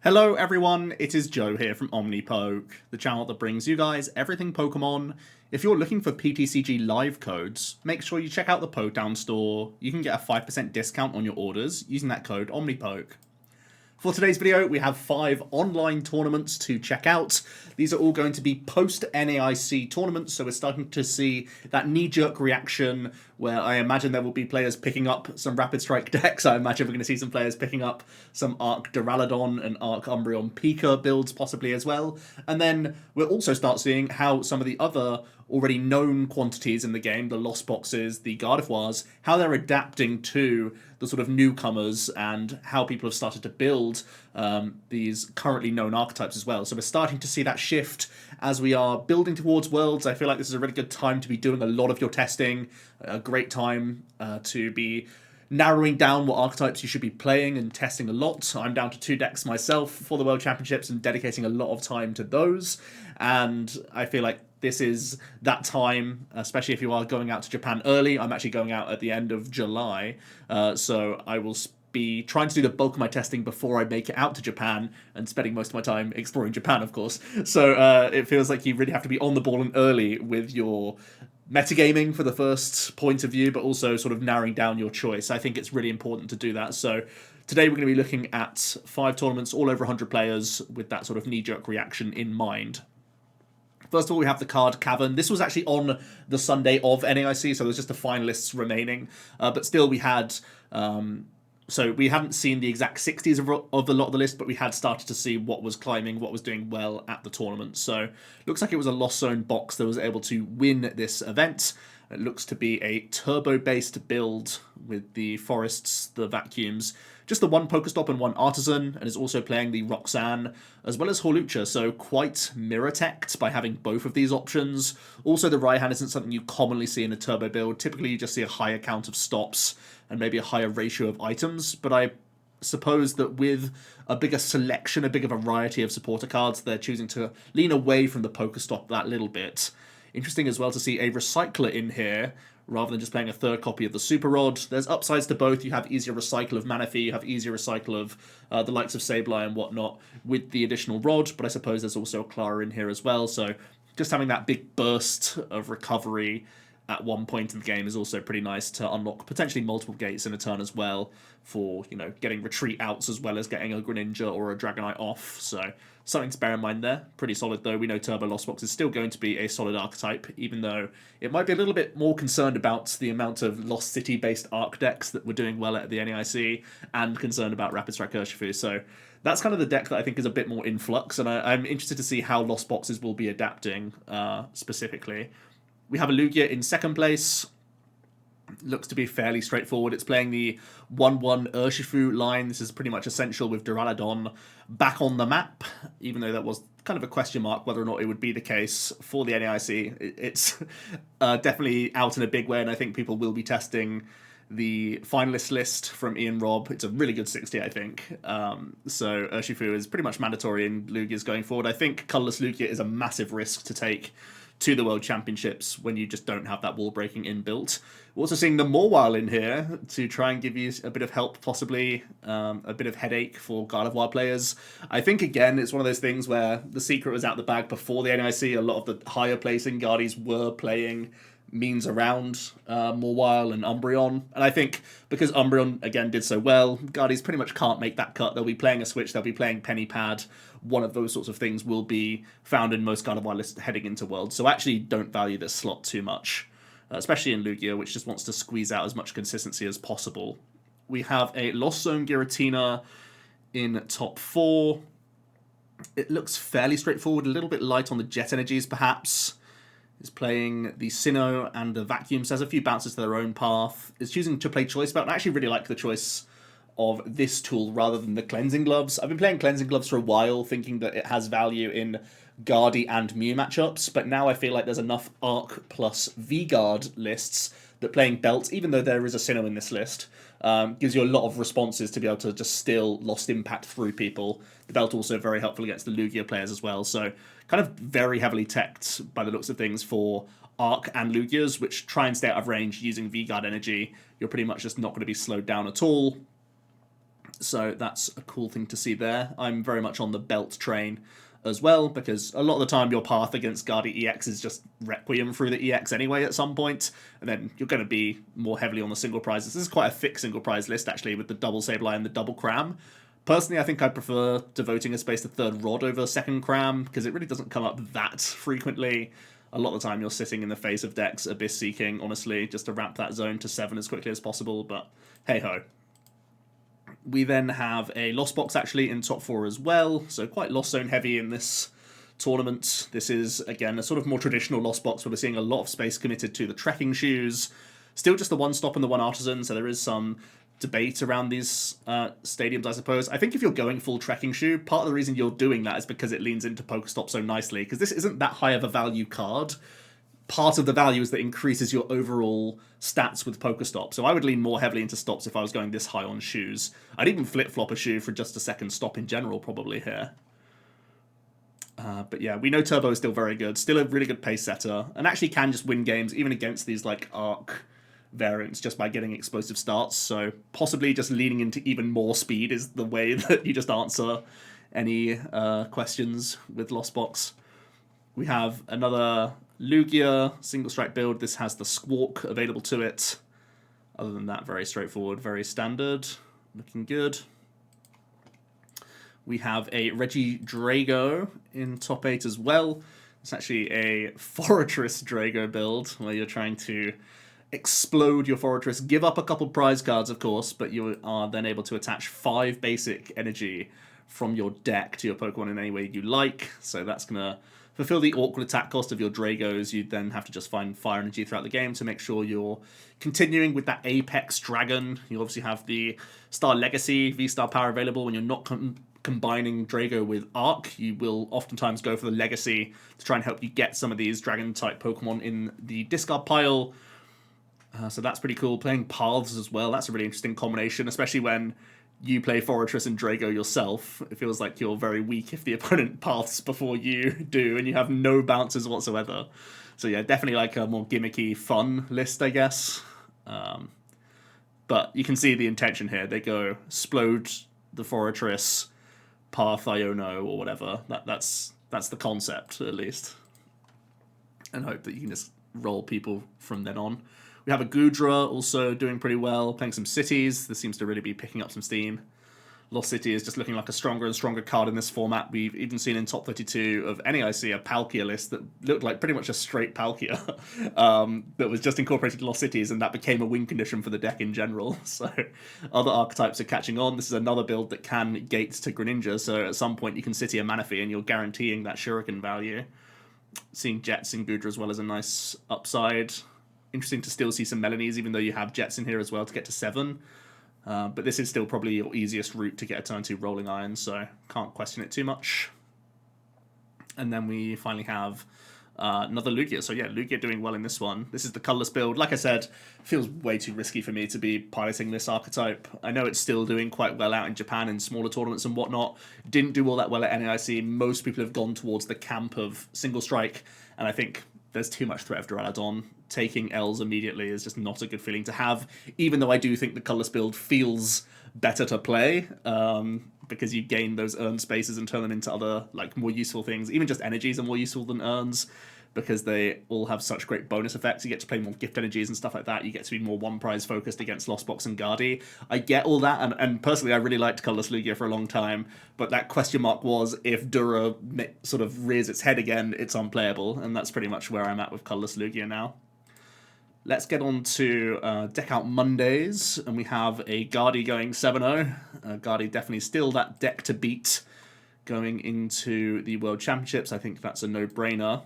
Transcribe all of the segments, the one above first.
Hello everyone, it is Joe here from OmniPoke, the channel that brings you guys everything Pokemon. If you're looking for PTCG live codes, make sure you check out the Poketown store. You can get a 5% discount on your orders using that code OmniPoke. For today's video, we have 5 online tournaments to check out. These are all going to be post-NAIC tournaments, so we're starting to see that knee-jerk reaction where I imagine there will be players picking up some Rapid Strike decks. I imagine we're going to see some players picking up some Arc Duraludon and Arc Umbreon Pika builds possibly as well. And then we'll also start seeing how some of the other already known quantities in the game, the Lost Boxes, the Gardevoirs, how they're adapting to the sort of newcomers and how people have started to build these currently known archetypes as well. So we're starting to see that shift as we are building towards Worlds. I feel like this is a really good time to be doing a lot of your testing, a great time to be narrowing down what archetypes you should be playing and testing a lot. I'm down to 2 decks myself for the World Championships and dedicating a lot of time to those. And I feel like this is that time, especially if you are going out to Japan early. I'm actually going out at the end of July, so I will be trying to do the bulk of my testing before I make it out to Japan and spending most of my time exploring Japan, of course. So it feels like you really have to be on the ball and early with your metagaming for the first point of view, but also sort of narrowing down your choice. I think it's really important to do that. So today we're going to be looking at 5 tournaments, all over 100 players, with that sort of knee-jerk reaction in mind. First of all, we have the card Cavern. This was actually on the Sunday of NAIC, so there's just the finalists remaining. But still, we had... so we hadn't seen the exact 60s of a lot of the list, but we had started to see what was climbing, what was doing well at the tournament. So looks like it was a Lost Zone box that was able to win this event. It looks to be a turbo-based build with the forests, the vacuums, just the 1 Pokestop and 1 Artisan, and is also playing the Roxanne as well as Hawlucha, so quite mirror-teched by having both of these options. Also, the Raihan isn't something you commonly see in a turbo build. Typically, you just see a higher count of stops and maybe a higher ratio of items, but I suppose that with a bigger selection, a bigger variety of supporter cards, they're choosing to lean away from the Pokestop that little bit. Interesting as well to see a Recycler in here, rather than just playing a 3rd copy of the Super Rod. There's upsides to both. You have easier recycle of Manaphy, you have easier recycle of the likes of Sableye and whatnot with the additional Rod, but I suppose there's also a Clara in here as well, so just having that big burst of recovery at one point in the game is also pretty nice to unlock potentially multiple gates in a turn as well for, you know, getting retreat outs as well as getting a Greninja or a Dragonite off. So something to bear in mind there. Pretty solid though. We know Turbo Lost Box is still going to be a solid archetype, even though it might be a little bit more concerned about the amount of Lost City based arc decks that were doing well at the NAIC and concerned about Rapid Strike Urshifu. So that's kind of the deck that I think is a bit more in flux, and I'm interested to see how Lost Boxes will be adapting specifically. We have a Lugia in 2nd place. Looks to be fairly straightforward. It's playing the 1-1 Urshifu line. This is pretty much essential with Duraludon back on the map, even though that was kind of a question mark whether or not it would be the case for the NAIC. It's definitely out in a big way, and I think people will be testing the finalist list from Ian Robb. It's a really good 60, I think. So Urshifu is pretty much mandatory in Lugias going forward. I think Colourless Lugia is a massive risk to take to the World Championships when you just don't have that wall breaking inbuilt. We're also seeing the Mawile in here to try and give you a bit of help, possibly a bit of headache for Gardevoir players. I think, again, it's one of those things where the secret was out the bag before the NIC. A lot of the higher placing Guardies were playing means around Mawile and Umbreon. And I think because Umbreon, again, did so well, Guardies pretty much can't make that cut. They'll be playing a switch, they'll be playing Penny Pad. One of those sorts of things will be found in most Gardevoir lists heading into Worlds. So I actually don't value this slot too much, especially in Lugia, which just wants to squeeze out as much consistency as possible. We have a Lost Zone Giratina in top 4. It looks fairly straightforward, a little bit light on the Jet Energies, perhaps. Is playing the Sinnoh and the Vacuum, so has a few bounces to their own path. Is choosing to play Choice Belt, and I actually really like the choice of this tool rather than the Cleansing Gloves. I've been playing Cleansing Gloves for a while, thinking that it has value in Guardy and Mew matchups, but now I feel like there's enough Arc plus V-Guard lists that playing Belt, even though there is a Sinnoh in this list, gives you a lot of responses to be able to just still Lost Impact through people. The Belt also very helpful against the Lugia players as well, so kind of very heavily teched by the looks of things for Arc and Lugias, which try and stay out of range using V-Guard energy. You're pretty much just not going to be slowed down at all. So that's a cool thing to see there. I'm very much on the belt train as well, because a lot of the time your path against Guardi EX is just Requiem through the EX anyway at some point, and then you're going to be more heavily on the single prizes. This is quite a thick single prize list, actually, with the double Sableye and the double Cram. Personally, I think I prefer devoting a space to third Rod over second Cram, because it really doesn't come up that frequently. A lot of the time you're sitting in the face of decks Abyss Seeking, honestly, just to ramp that zone to 7 as quickly as possible, but hey-ho. We then have a Lost Box, actually, in top 4 as well, so quite Lost Zone heavy in this tournament. This is, again, a sort of more traditional Lost Box where we're seeing a lot of space committed to the trekking shoes. Still just the one stop and the one artisan, so there is some debate around these stadiums, I suppose. I think if you're going full trekking shoe, part of the reason you're doing that is because it leans into Pokestop so nicely, because this isn't that high of a value card. Part of the value is that it increases your overall stats with Pokestop, so I would lean more heavily into stops if I was going this high on shoes. I'd even flip-flop a shoe for just a second stop in general, probably, here. But yeah, we know Turbo is still very good, still a really good pace setter, and actually can just win games, even against these, like, Arc variants, just by getting explosive starts, so possibly just leaning into even more speed is the way that you just answer any questions with Lost Box. We have another Lugia single strike build. This has the Squawk available to it. Other than that, very straightforward, very standard, looking good. We have a Regidrago in top 8 as well. It's actually a Fortress Drago build, where you're trying to explode your Fortress, give up a couple prize cards, of course, but you are then able to attach 5 basic energy from your deck to your Pokemon in any way you like, so that's going to fulfill the awkward attack cost of your Dragos. You then have to just find fire energy throughout the game to make sure you're continuing with that Apex Dragon. You obviously have the Star Legacy V-Star power available when you're not combining Drago with Arc. You will oftentimes go for the Legacy to try and help you get some of these Dragon-type Pokemon in the discard pile. So that's pretty cool. Playing Paths as well, that's a really interesting combination, especially when you play Fortress and Drago yourself. It feels like you're very weak if the opponent paths before you do, and you have no bounces whatsoever. So yeah, definitely like a more gimmicky, fun list, I guess. But you can see the intention here. They go Explode the Fortress, Path Iono, or whatever. That's the concept, at least. And hope that you can just roll people from then on. We have a Goodra also doing pretty well, playing some cities. This seems to really be picking up some steam. Lost City is just looking like a stronger and stronger card in this format. We've even seen in top 32 of NAIC a Palkia list that looked like pretty much a straight Palkia that was just incorporated Lost Cities, and that became a win condition for the deck in general. So other archetypes are catching on. This is another build that can gate to Greninja, so at some point you can City a Manaphy and you're guaranteeing that Shuriken value. Seeing Jets in Goodra as well as a nice upside. Interesting to still see some Melanies, even though you have Jets in here as well to get to 7. But this is still probably your easiest route to get a turn 2 Rolling Iron, so can't question it too much. And then we finally have another Lugia. So yeah, Lugia doing well in this one. This is the colorless build. Like I said, feels way too risky for me to be piloting this archetype. I know it's still doing quite well out in Japan in smaller tournaments and whatnot. Didn't do all that well at NAIC. Most people have gone towards the camp of single strike, and I think there's too much threat of Duraludon. Taking L's immediately is just not a good feeling to have, even though I do think the colorless build feels better to play, because you gain those earn spaces and turn them into other, like, more useful things. Even just energies are more useful than earns, because they all have such great bonus effects. You get to play more gift energies and stuff like that. You get to be more one prize focused against Lost Box and Guardi. I get all that, and personally I really liked colorless Lugia for a long time, but that question mark was, if Dura sort of rears its head again, it's unplayable, and that's pretty much where I'm at with colorless Lugia now. Let's get on to Deck Out Mondays, and we have a Guardi going 7-0. Guardi definitely still that deck to beat going into the World Championships. I think that's a no-brainer.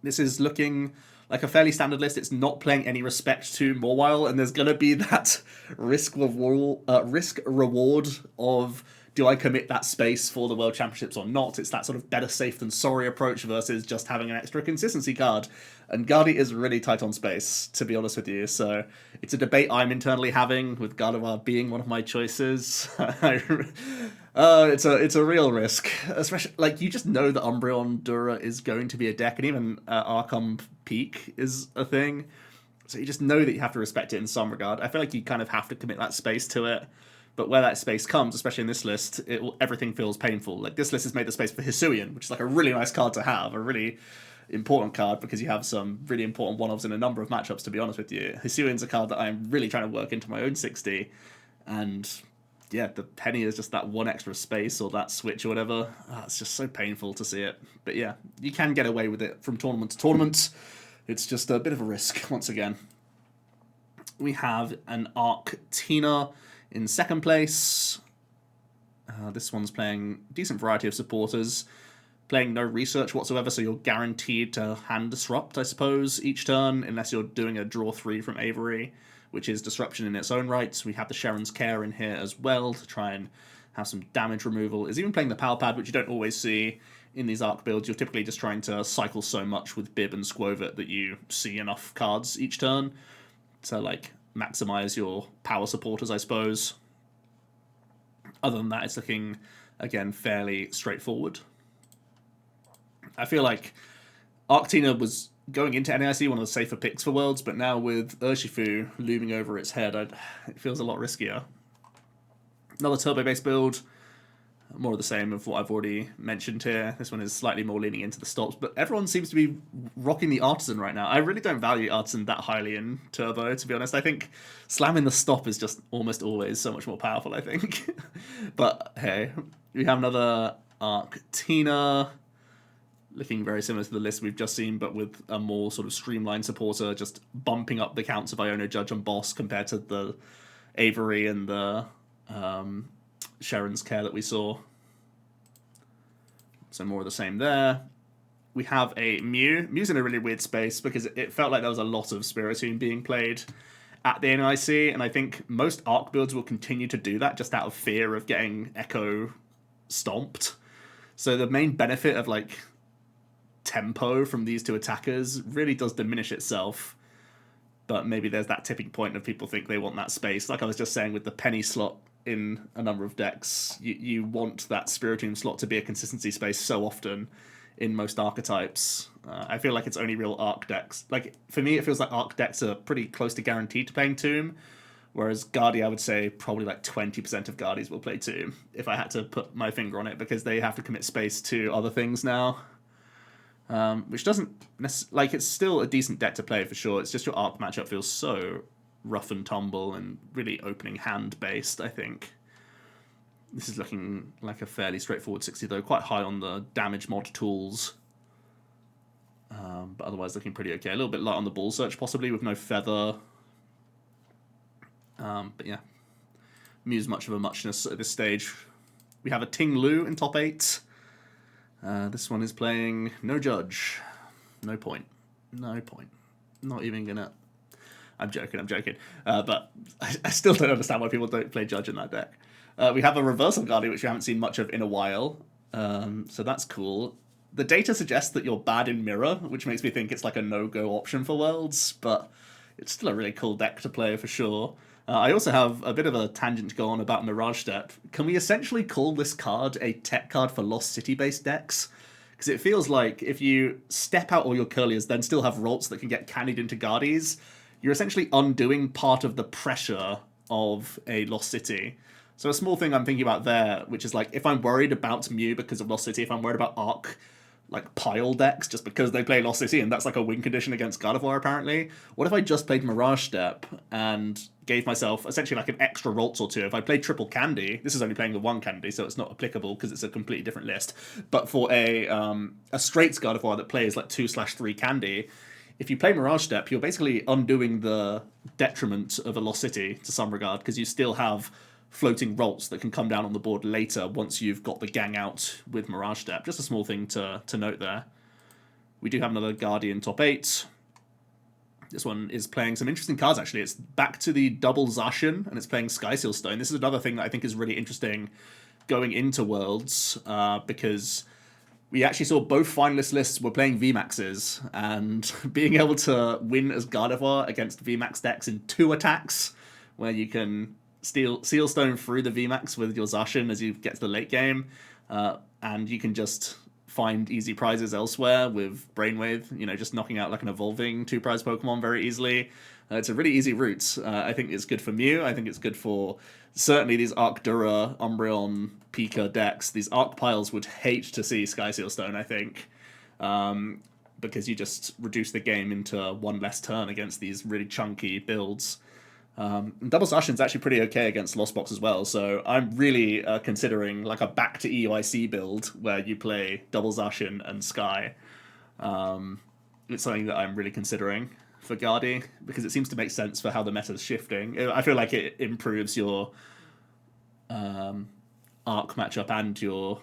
This is looking like a fairly standard list. It's not playing any respect to Mawile, and there's going to be that risk reward of, do I commit that space for the World Championships or not? It's that sort of better safe than sorry approach versus just having an extra consistency card. And Guardi is really tight on space, to be honest with you. So it's a debate I'm internally having, with Gardevoir being one of my choices. It's a real risk, especially, like, you just know that Umbreon Dura is going to be a deck, and even Archon Peak is a thing. So you just know that you have to respect it in some regard. I feel like you kind of have to commit that space to it. But where that space comes, especially in this list, everything feels painful. Like, this list has made the space for Hisuian, which is like a really nice card to have, a really important card, because you have some really important one-offs in a number of matchups, to be honest with you. Hisuian's a card that I'm really trying to work into my own 60, and yeah, the penny is just that one extra space or that switch or whatever. It's just so painful to see it. But yeah, you can get away with it from tournament to tournament. It's just a bit of a risk, once again. We have an Arc Tina in second place. This one's playing a decent variety of supporters, playing no research whatsoever, so you're guaranteed to hand disrupt, I suppose, each turn, unless you're doing a draw 3 from Avery, which is disruption in its own right. We have the Sharon's Care in here as well to try and have some damage removal. It's even playing the Power Pad, which you don't always see in these Arc builds. You're typically just trying to cycle so much with Bib and Squovit that you see enough cards each turn to, like, maximize your power supporters, I suppose. Other than that, it's looking, again, fairly straightforward. I feel like Arctina was, going into NAIC, one of the safer picks for Worlds, but now with Urshifu looming over its head, it feels a lot riskier. Another turbo-based build, more of the same of what I've already mentioned here. This one is slightly more leaning into the stops, but everyone seems to be rocking the Artisan right now. I really don't value Artisan that highly in Turbo, to be honest. I think slamming the stop is just almost always so much more powerful, I think. But hey, we have another Arc Tina, looking very similar to the list we've just seen, but with a more sort of streamlined supporter, just bumping up the counts of Iono, Judge, and Boss compared to the Avery and the Sharon's Care that we saw. So more of the same there. We have a Mew. Mew's in a really weird space because it felt like there was a lot of Spiritomb being played at the NIC, and I think most Arc builds will continue to do that just out of fear of getting Echo stomped. So the main benefit of, like, tempo from these two attackers really does diminish itself. But maybe there's that tipping point of people think they want that space. Like I was just saying with the penny slot in a number of decks, you want that Spiritomb slot to be a consistency space so often in most archetypes. I feel like it's only real Arc decks. Like, for me, it feels like Arc decks are pretty close to guaranteed to playing Tomb, whereas Guardia, I would say probably like 20% of Guardies will play Tomb, if I had to put my finger on it, because they have to commit space to other things now. Which doesn't like, it's still a decent deck to play for sure. It's just your Arc matchup feels so rough and tumble and really opening hand based, I think. This is looking like a fairly straightforward 60 though, quite high on the damage mod tools. But otherwise looking pretty okay. A little bit light on the ball search possibly with no feather. But yeah, Mew's much of a muchness at this stage. We have a Ting Lu in top 8. This one is playing no Judge. No point. No point. Not even gonna... I'm joking. But I still don't understand why people don't play Judge in that deck. We have a Reversal Guardian, which we haven't seen much of in a while. So that's cool. The data suggests that you're bad in Mirror, which makes me think it's like a no-go option for Worlds, but it's still a really cool deck to play for sure. I also have a bit of a tangent to go on about Mirage Step. Can we essentially call this card a tech card for Lost City-based decks? Because it feels like if you step out all your Curliers, then still have Ralts that can get cannied into Guardies, you're essentially undoing part of the pressure of a Lost City. So a small thing I'm thinking about there, which is like, if I'm worried about Mew because of Lost City, if I'm worried about Arc, like pile decks just because they play Lost City and that's like a win condition against Gardevoir apparently, what if I just played Mirage Step and gave myself essentially like an extra Ralts or two? If I played triple Candy, this is only playing the one Candy, so it's not applicable because it's a completely different list, but for a straights Gardevoir that plays like 2/3 Candy, if you play Mirage Step, you're basically undoing the detriment of a Lost City to some regard, because you still have floating Ralts that can come down on the board later once you've got the gang out with Mirage Step. Just a small thing to note there. We do have another Guardian top 8. This one is playing some interesting cards, actually. It's back to the double Zacian, and it's playing Sky Seal Stone. This is another thing that I think is really interesting going into Worlds, because we actually saw both finalist lists were playing VMAXs, and being able to win as Gardevoir against VMAX decks in 2 attacks, where you can Seal Stone through the VMAX with your Zacian as you get to the late game, and you can just find easy prizes elsewhere with Brainwave, you know, just knocking out like an evolving 2-prize Pokemon very easily. It's a really easy route. I think it's good for Mew. I think it's good for certainly these Arc Dura, Umbreon, Pika decks. These Arc piles would hate to see Sky Seal Stone, I think. Because you just reduce the game into one less turn against these really chunky builds. And Double Zacian's actually pretty okay against Lost Box as well, so I'm really considering like a back to EUIC build where you play Double Zacian and Sky. It's something that I'm really considering for Guardy, because it seems to make sense for how the meta's shifting. I feel like it improves your Arc matchup and your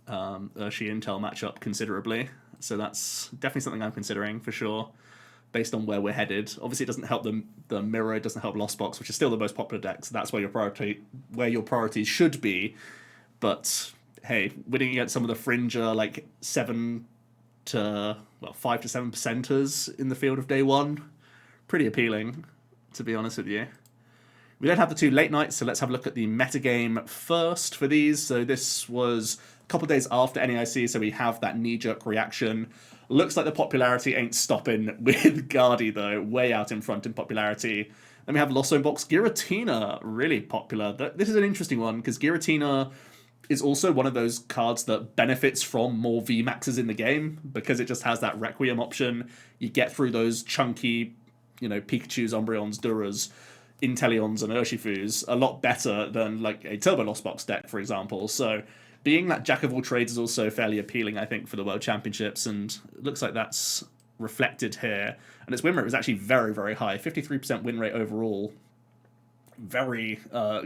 Urshi Intel matchup considerably. So that's definitely something I'm considering for sure, based on where we're headed. Obviously, it doesn't help the mirror, it doesn't help Lost Box, which is still the most popular deck. So that's where your priorities should be. But hey, winning against some of the fringer like 5 to 7%ers in the field of day one, pretty appealing, to be honest with you. We don't have the two late nights, so let's have a look at the metagame first for these. So this was a couple of days after NAIC, so we have that knee-jerk reaction. Looks like the popularity ain't stopping with Guardy, though, way out in front in popularity. Then we have Lost Zone Box. Giratina, really popular. This is an interesting one, because Giratina is also one of those cards that benefits from more VMAXs in the game, because it just has that Requiem option. You get through those chunky, Pikachus, Umbreons, Duras, Inteleons, and Urshifus a lot better than like a Turbo Lost Box deck, for example. So being that jack of all trades is also fairly appealing, I think, for the World Championships, and it looks like that's reflected here. And its win rate was actually very, very high, 53% win rate overall. Very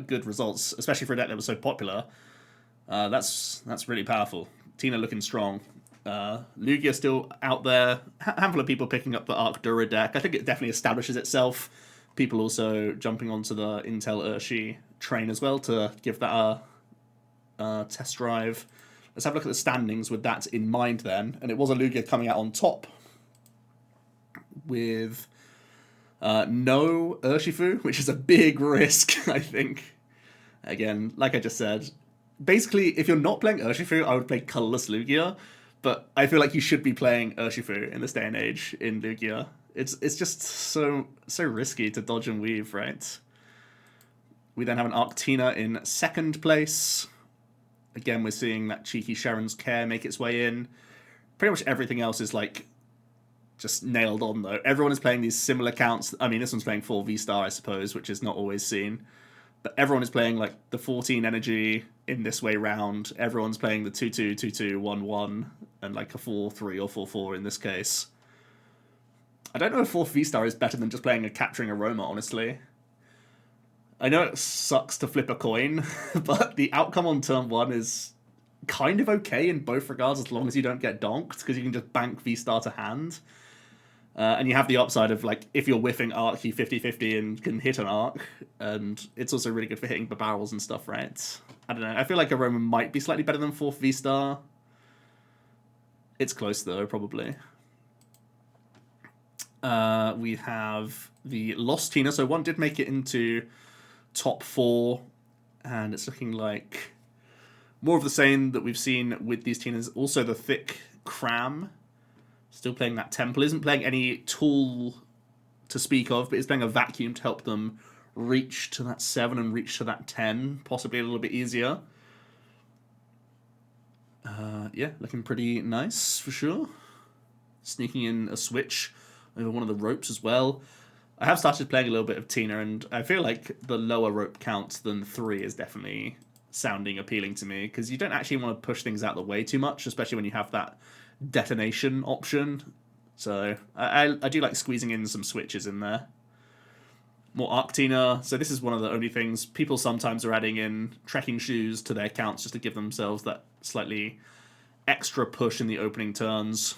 good results, especially for a deck that was so popular. That's really powerful. Tina looking strong. Lugia still out there. Handful of people picking up the Arc Dura deck. I think it definitely establishes itself. People also jumping onto the Intel Urshi train as well to give that a test drive. Let's have a look at the standings with that in mind then. And it was a Lugia coming out on top with no Urshifu, which is a big risk, I think. Again, like I just said, basically, if you're not playing Urshifu, I would play colorless Lugia, but I feel like you should be playing Urshifu in this day and age in Lugia. It's just so risky to dodge and weave, right? We then have an Arctina in second place. Again, we're seeing that cheeky Sharon's Care make its way in. Pretty much everything else is like just nailed on, though. Everyone is playing these similar counts. I mean, this one's playing 4 V-Star, I suppose, which is not always seen. But everyone is playing like the 14 energy in this way round. Everyone's playing the 2-2, 2-2, 1-1, and like a 4-3 or 4-4 in this case. I don't know if 4th V-Star is better than just playing a Capturing Aroma, honestly. I know it sucks to flip a coin, but the outcome on turn 1 is kind of okay in both regards, as long as you don't get donked, because you can just bank V-Star to hand. And you have the upside of, like, if you're whiffing Arc, you 50-50 and can hit an Arc. And it's also really good for hitting the barrels and stuff, right? I don't know. I feel like Aroma might be slightly better than 4th V-Star. It's close, though, probably. We have the Lost Tina. So one did make it into top 4. And it's looking like more of the same that we've seen with these Tinas. Also the thick Cram. Still playing that Temple. Isn't playing any tool to speak of, but is playing a Vacuum to help them reach to that 7 and reach to that 10. Possibly a little bit easier. Yeah, looking pretty nice for sure. Sneaking in a switch over one of the ropes as well. I have started playing a little bit of Tina, and I feel like the lower rope count than 3 is definitely sounding appealing to me, because you don't actually want to push things out the way too much, especially when you have that detonation option. So I do like squeezing in some switches in there. More Arctina. So this is one of the only things people sometimes are adding in trekking shoes to their counts just to give themselves that slightly extra push in the opening turns.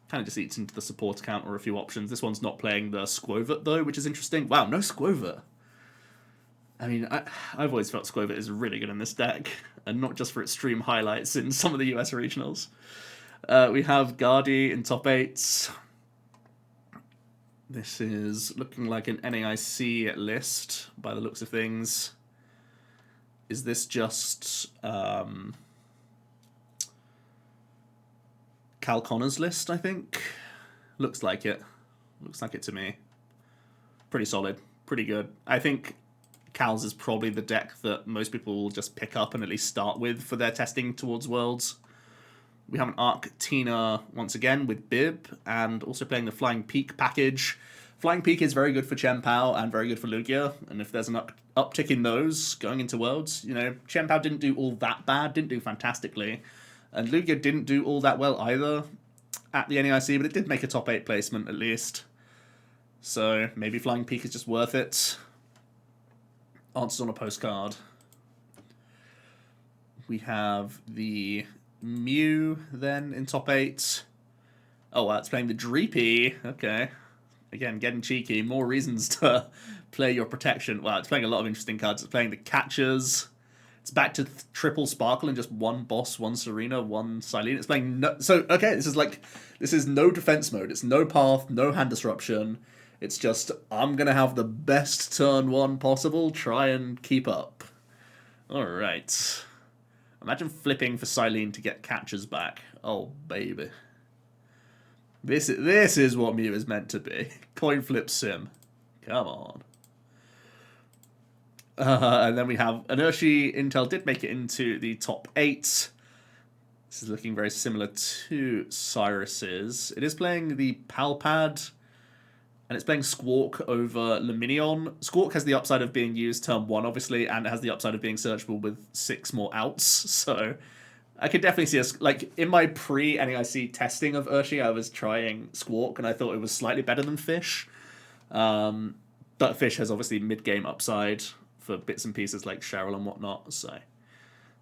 Kind of just eats into the support count or a few options. This one's not playing the Squovert, though, which is interesting. Wow, no Squovert. I mean, I've always felt Squovert is really good in this deck, and not just for its stream highlights in some of the US regionals. We have Guardy in top 8. This is looking like an NAIC list by the looks of things. Is this just Cal Connor's list, I think? Looks like it. Looks like it to me. Pretty solid. Pretty good. I think Cal's is probably the deck that most people will just pick up and at least start with for their testing towards Worlds. We have an Arc Tina once again with Bib, and also playing the Flying Peak package. Flying Peak is very good for chien-pao and very good for Lugia, and if there's an uptick in those going into Worlds, you know, chien-pao didn't do all that bad, didn't do fantastically, and Lugia didn't do all that well either at the NAIC, but it did make a top 8 placement at least. So maybe Flying Peak is just worth it. Answers on a postcard. We have the Mew then in top 8. Oh, wow, it's playing the Dreepy. Okay. Again, getting cheeky. More reasons to play your protection. Wow, it's playing a lot of interesting cards. It's playing the Catchers. It's back to triple Sparkle and just one Boss, one Serena, one Silene. It's playing no... So, okay, this is no defense mode. It's no Path, no Hand Disruption. It's just, I'm going to have the best turn 1 possible. Try and keep up. Alright. Imagine flipping for Silene to get Catchers back. Oh, baby. This is what Mew is meant to be. Coin flip sim. Come on. And then we have Inertia. Intel did make it into the top 8. This is looking very similar to Cyrus's. It is playing the Palpad, and it's playing Squawk over Luminion. Squawk has the upside of being used turn 1, obviously, and it has the upside of being searchable with 6 more outs. So I could definitely see us, like, in my pre-NAIC testing of Urshi, I was trying Squawk, and I thought it was slightly better than Fish. But Fish has obviously mid-game upside for bits and pieces like Cheryl and whatnot, so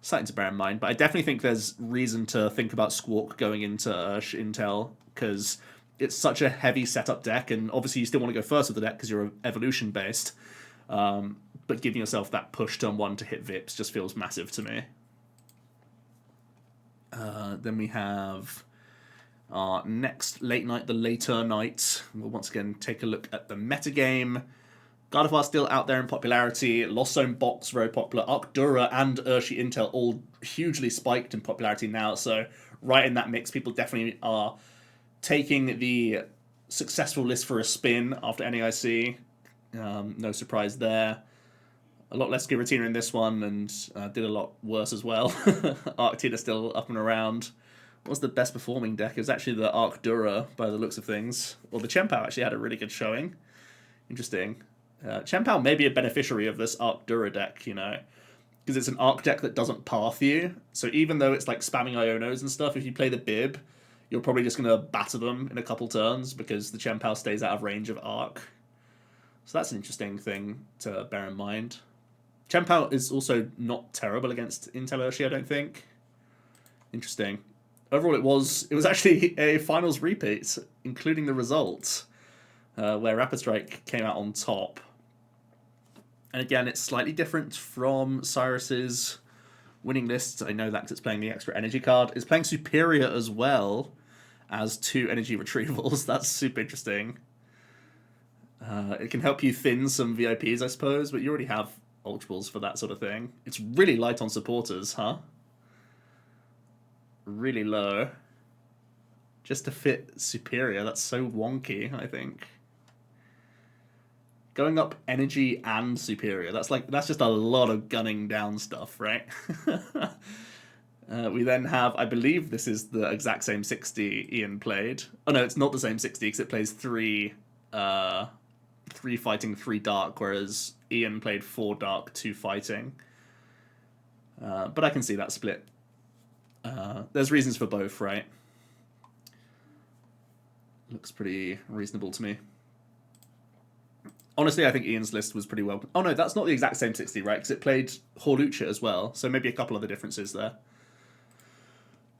something to bear in mind. But I definitely think there's reason to think about Squawk going into Intel, because it's such a heavy setup deck, and obviously you still want to go first with the deck because you're evolution based. But giving yourself that push turn 1 to hit Vips just feels massive to me. Then we have our next late night, the later night. We'll once again take a look at the metagame. Gardevoir still out there in popularity. Lost Zone Box, very popular. Arcdura and Urshi Intel all hugely spiked in popularity now. So right in that mix, people definitely are taking the successful list for a spin after NAIC. No surprise there. A lot less Giratina in this one, and did a lot worse as well. Arctina still up and around. What was the best performing deck? It was actually the Arcdura, by the looks of things. Well, the chien-pao actually had a really good showing. Interesting. Chien-pao may be a beneficiary of this Arcdura deck, you know, because it's an Arc deck that doesn't path you. So even though it's like spamming Ionos and stuff, if you play the Bib, you're probably just going to batter them in a couple turns because the chien-pao stays out of range of Arc. So that's an interesting thing to bear in mind. Chien-pao is also not terrible against Intel Urshi, I don't think. Interesting. Overall, it was actually a finals repeat, including the results, where Rapid Strike came out on top. And again, it's slightly different from Cyrus's winning list. I know that because it's playing the extra energy card. It's playing Superior as well as 2 energy retrievals. That's super interesting. It can help you thin some VIPs, I suppose, but you already have Ultra Balls for that sort of thing. It's really light on supporters, huh? Really low. Just to fit Superior, that's so wonky, I think. Going up energy and Superior, that's just a lot of gunning down stuff, right? We then have, I believe this is the exact same 60 Ian played. Oh no, it's not the same 60 because it plays 3 fighting, 3 dark, whereas Ian played 4 dark, 2 fighting. But I can see that split. There's reasons for both, right? Looks pretty reasonable to me. Honestly, I think Ian's list was pretty well... Oh no, that's not the exact same 60, right? Because it played Horlucha as well, so maybe a couple other differences there.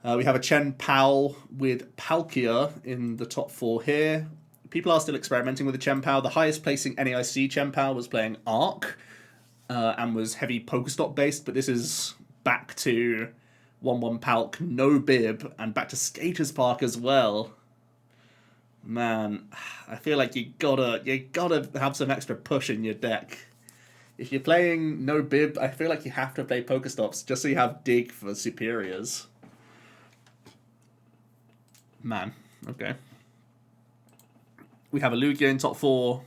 We have a chien-pao with Palkia in the top 4 here. People are still experimenting with the chien-pao. The highest placing NAIC chien-pao was playing Arc and was heavy Pokestop based, but this is back to 1-1 Palk, no Bib, and back to Skater's Park as well. Man, I feel like you gotta have some extra push in your deck. If you're playing no Bib, I feel like you have to play Pokestops just so you have Dig for superiors. Man, okay. We have a Lugia in top 4.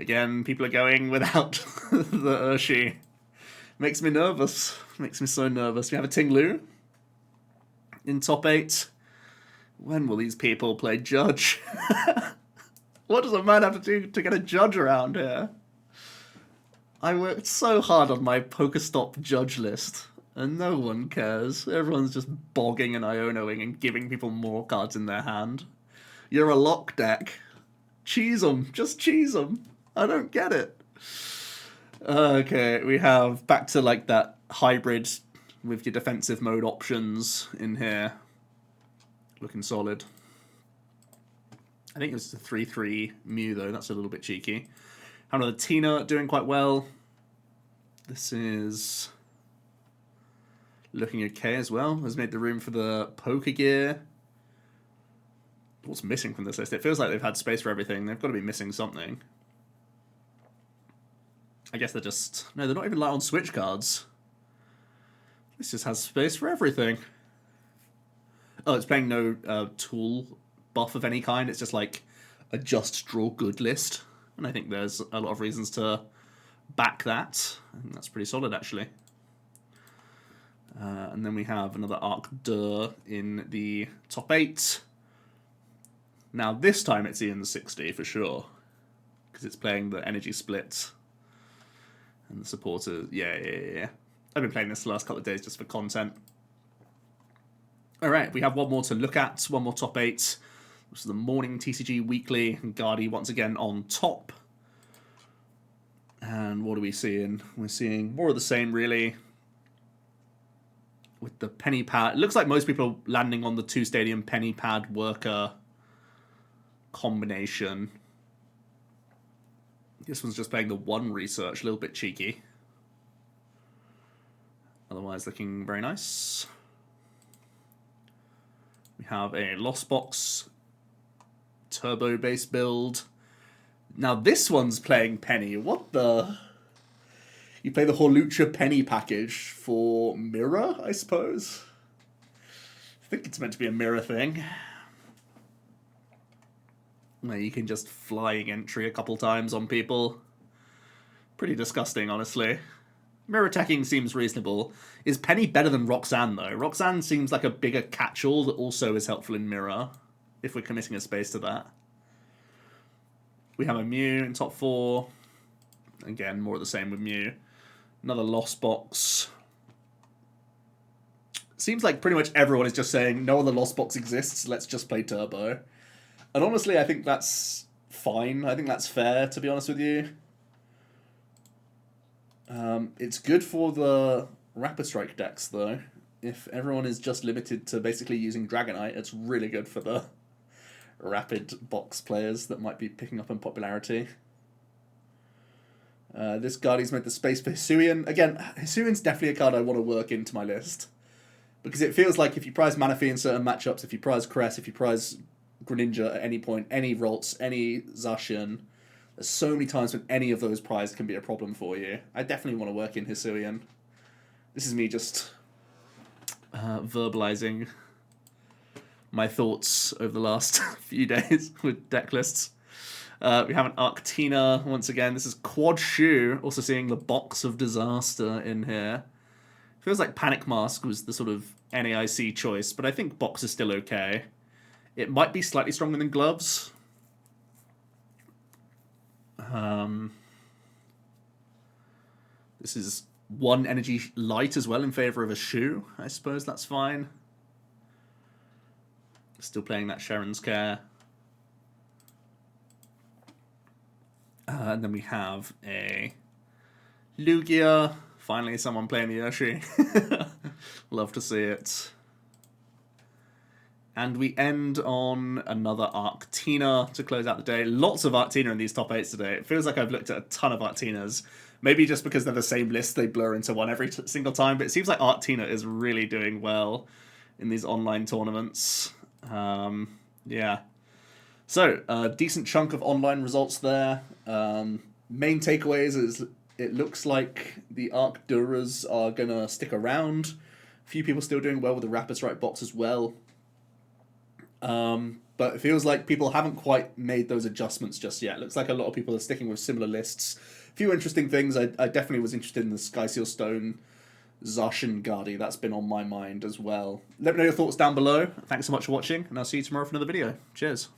Again, people are going without the Urshi. Makes me nervous. Makes me so nervous. We have a Ting-Lu in top 8. When will these people play Judge? What does a man have to do to get a Judge around here? I worked so hard on my Pokestop Judge list, and no one cares. Everyone's just bogging and Ionoing and giving people more cards in their hand. You're a lock deck. Cheese them. Just cheese them. I don't get it. Okay, we have back to like that hybrid with your defensive mode options in here. Looking solid. I think it's a 3-3 Mew though, that's a little bit cheeky. Have another Tina doing quite well. This is looking okay as well. Has made the room for the Poker Gear. What's missing from this list? It feels like they've had space for everything. They've got to be missing something. I guess they're just... No, they're not even light on Switch cards. This just has space for everything. Oh, it's playing no tool buff of any kind. It's just like a just draw good list. And I think there's a lot of reasons to back that. I think that's pretty solid, actually. And then we have another Arc Dur in the top 8. Now, this time it's in the 60 for sure. Because it's playing the energy split. And the supporters, yeah. I've been playing this the last couple of days just for content. Alright, we have one more to look at. One more top 8. This is the morning TCG weekly. And Guardy once again on top. And what are we seeing? We're seeing more of the same, really. With the penny pad. It looks like most people are landing on the 2-stadium penny pad worker combination. This one's just playing the 1 research, a little bit cheeky. Otherwise looking very nice. We have a Lost Box turbo base build. Now this one's playing penny. What the... You play the Horlucha penny package for mirror, I suppose? I think it's meant to be a mirror thing. Where you can just flying entry a couple times on people. Pretty disgusting, honestly. Mirror attacking seems reasonable. Is Penny better than Roxanne, though? Roxanne seems like a bigger catch-all that also is helpful in mirror, if we're committing a space to that. We have a Mew in top 4. Again, more of the same with Mew. Another Lost Box. Seems like pretty much everyone is just saying, no other Lost Box exists, let's just play Turbo. And honestly, I think that's fine. I think that's fair, to be honest with you. It's good for the Rapid Strike decks, though. If everyone is just limited to basically using Dragonite, it's really good for the Rapid Box players that might be picking up in popularity. This Guardian's made the space for Hisuian. Again, Hisuian's definitely a card I want to work into my list. Because it feels like if you prize Manaphy in certain matchups, if you prize Cress, if you prize Greninja at any point, any Ralts, any Zacian, there's so many times when any of those prizes can be a problem for you. I definitely want to work in Hisuian. This is me just verbalizing my thoughts over the last few days with deck lists. We have an Arctina once again. This is Quad Shoe, also seeing the Box of Disaster in here. Feels like Panic Mask was the sort of NAIC choice, but I think Box is still okay. It might be slightly stronger than Gloves. This is 1 energy light as well in favour of a Shoe. I suppose that's fine. Still playing that Sharon's Care. And then we have a Lugia. Finally, someone playing the Yoshi. Love to see it. And we end on another Arctina to close out the day. Lots of Arctina in these top 8s today. It feels like I've looked at a ton of Arctinas. Maybe just because they're the same list, they blur into one every single time. But it seems like Arctina is really doing well in these online tournaments. Yeah. So, a decent chunk of online results there. Main takeaways is it looks like the Arc Duras are going to stick around. A few people still doing well with the Rapid Strike box as well. But it feels like people haven't quite made those adjustments just yet. Looks like a lot of people are sticking with similar lists. A few interesting things. I definitely was interested in the Skyseal Stone Zarshan Guardi. That's been on my mind as well. Let me know your thoughts down below. Thanks so much for watching, and I'll see you tomorrow for another video. Cheers.